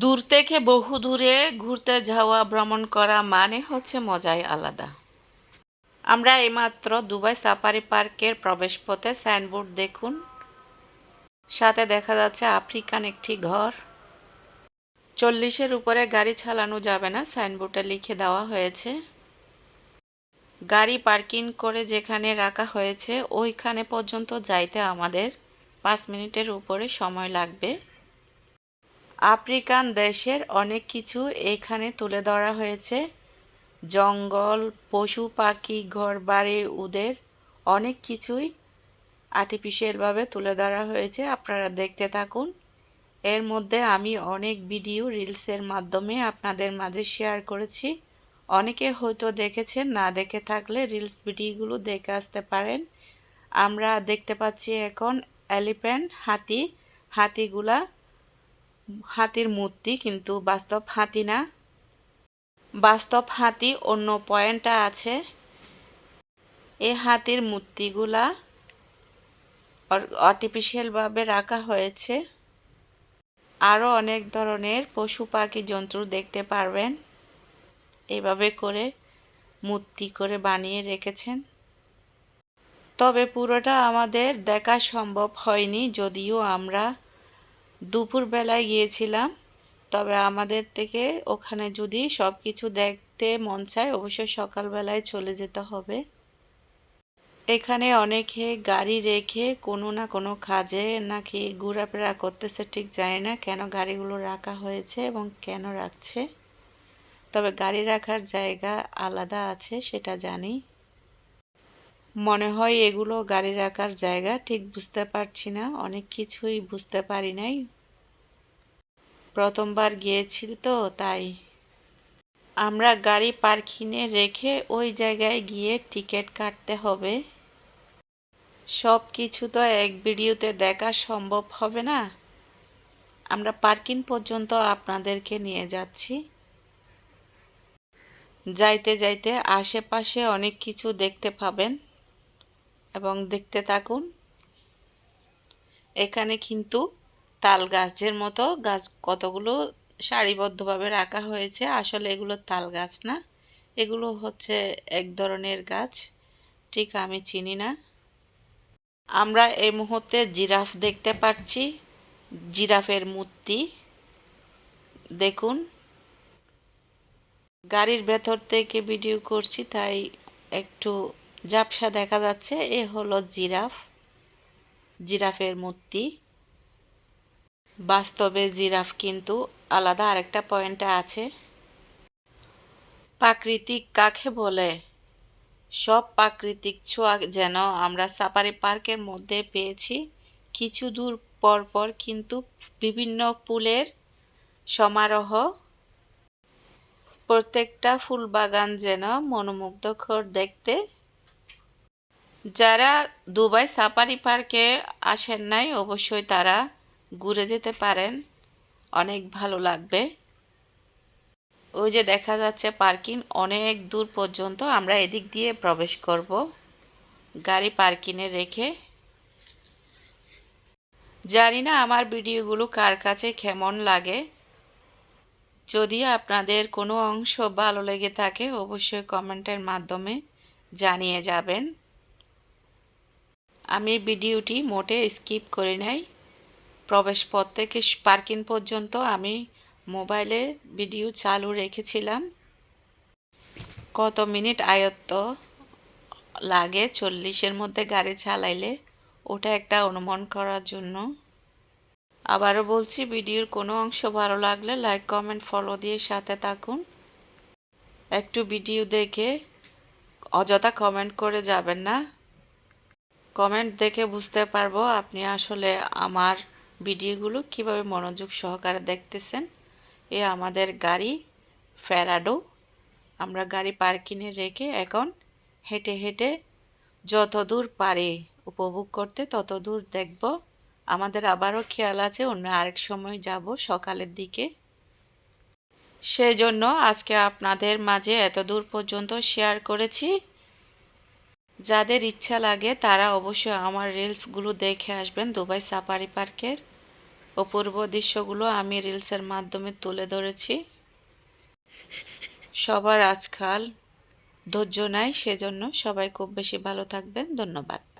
দূর থেকে বহু দূরে ঘুরতে যাওয়া ভ্রমণ করা মানে হচ্ছে মজাই আলাদা। আমরা এইমাত্র দুবাই সাফারি পার্কের প্রবেশপথে সাইনবোর্ড দেখুন, সাথে দেখা যাচ্ছে আফ্রিকান একটি ঘর। 40-এর উপরে গাড়ি চালানো যাবে না, সাইনবোর্ডে লিখে দেওয়া হয়েছে। গাড়ি পার্কিং করে যেখানে রাখা হয়েছে ওইখানে পর্যন্ত যাইতে আমাদের 5 মিনিটের উপরে সময় লাগবে। আফ্রিকান দেশের অনেক কিছু এখানে তুলে ধরা হয়েছে। জঙ্গল, পশু পাখি, ঘরবাড়ি, ওদের অনেক কিছুই আর্টিফিশিয়ালভাবে তুলে ধরা হয়েছে। আপনারা দেখতে থাকুন। এর মধ্যে আমি অনেক ভিডিও রিলসের মাধ্যমে আপনাদের মাঝে শেয়ার করেছি। অনেকে হয়তো দেখেছেন, না দেখে থাকলে রিলস ভিডিওগুলো দেখে আসতে পারেন। আমরা দেখতে পাচ্ছি এখন এলিফ্যান্ট, হাতি। হাতিগুলা হাতির মূর্তি, কিন্তু বাস্তব হাতি না। বাস্তব হাতি অন্য পয়েন্টটা আছে। এই হাতির মূর্তিগুলা আর্টিফিশিয়ালভাবে রাখা হয়েছে। আরও অনেক ধরনের পশু পাখি জন্তু দেখতে পারবেন। এভাবে করে মূর্তি করে বানিয়ে রেখেছেন। তবে পুরোটা আমাদের দেখা সম্ভব হয়নি, যদিও আমরা দুপুরবেলায় গিয়েছিলাম। তবে আমাদের থেকে ওখানে যদি সব কিছু দেখতে মন চায় অবশ্যই সকালবেলায় চলে যেতে হবে। এখানে অনেকে গাড়ি রেখে কোনো না কোনো কাজে নাকি ঘোরাফেরা করতেছে, ঠিক জানি না কেন গাড়িগুলো রাখা হয়েছে এবং কেন রাখছে। তবে গাড়ি রাখার জায়গা আলাদা আছে সেটা জানি। মনে হয় এগুলো গাড়ি রাখার জায়গা, ঠিক বুঝতে পারছি না, অনেক কিছুই বুঝতে পারি নাই, প্রথমবার গিয়েছি তো তাই। আমরা গাড়ি পার্কিংয়ে রেখে ওই জায়গায় গিয়ে টিকিট কাটতে হবে। সব কিছু তো এক ভিডিওতে দেখা সম্ভব হবে না। আমরা পার্কিং পর্যন্ত আপনাদেরকে নিয়ে যাচ্ছি। যাইতে যাইতে আশেপাশে অনেক কিছু দেখতে পাবেন এবং দেখতে থাকুন। এখানে কিন্তু তাল গাছের মতো গাছ কতগুলো সারিবদ্ধভাবে রাখা হয়েছে। আসলে এগুলো তাল গাছ না, এগুলো হচ্ছে এক ধরনের গাছ, ঠিক আমি চিনি না। আমরা এই মুহূর্তে জিরাফ দেখতে পাচ্ছি, জিরাফের মূর্তি দেখুন। গাড়ির ভেতর থেকে ভিডিও করছি তাই একটু ঝাপসা দেখা যাচ্ছে। এ হলো জিরাফ, জিরাফের মূর্তি। বাস্তবে জিরাফ কিন্তু আলাদা আরেকটা পয়েন্টে আছে। প্রাকৃতিক কাকে বলে? সব প্রাকৃতিক ছোঁয়া যেন আমরা সাফারি পার্কের মধ্যে পেয়েছি। কিছু দূর পর পর কিন্তু বিভিন্ন ফুলের সমারোহ। প্রত্যেকটা ফুল বাগান যেন মনোমুগ্ধকর দেখতে। যারা দুবাই সাফারি পার্কে আসেন নাই অবশ্যই তারা ঘুরে যেতে পারেন, অনেক ভালো লাগবে। ওই যে দেখা যাচ্ছে পার্কিং অনেক দূর পর্যন্ত, আমরা এদিক দিয়ে প্রবেশ করব গাড়ি পার্কিংয়ে রেখে। জানি না আমার ভিডিওগুলো কার কাছে কেমন লাগে। যদি আপনাদের কোনো অংশ ভালো লেগে থাকে অবশ্যই কমেন্টের মাধ্যমে জানিয়ে যাবেন। আমি ভিডিওটি মোটে স্কিপ করি নাই। প্রবেশপথ থেকে পার্কিং পর্যন্ত আমি মোবাইলে ভিডিও চালু রেখেছিলাম। কত মিনিট আয়ত্ত লাগে 40-এর মধ্যে গাড়ি চালাইলে, ওটা একটা অনুমান করার জন্য। আবারও বলছি, ভিডিওর কোনো অংশ ভালো লাগলে লাইক কমেন্ট ফলো দিয়ে সাথে থাকুন। একটু ভিডিও দেখে অযথা কমেন্ট করে যাবেন না। কমেন্ট দেখে বুঝতে পারবো আপনি আসলে আমার ভিডিওগুলো কিভাবে মনোযোগ সহকারে দেখতেছেন। এ আমাদের গাড়ি ফেরাডো। আমরা গাড়ি পার্কিংয়ে রেখে এখন হেঁটে হেঁটে যত দূর পারে উপভোগ করতে তত দূর দেখব। আমাদের আবারও খেয়াল আছে অন্য আরেক সময় যাব সকালের দিকে। সেই জন্য আজকে আপনাদের মাঝে এত দূর পর্যন্ত শেয়ার করেছি। যাদের ইচ্ছা লাগে তারা অবশ্যই আমার রিলসগুলো দেখে আসবেন দুবাই সাফারি পার্কের। অপূর্ব দৃশ্যগুলো আমি রিলসের মাধ্যমে তুলে ধরেছি। সবার আজকাল ধৈর্য নাই, সেজন্য সবাই খুব বেশি ভালো থাকবেন। ধন্যবাদ।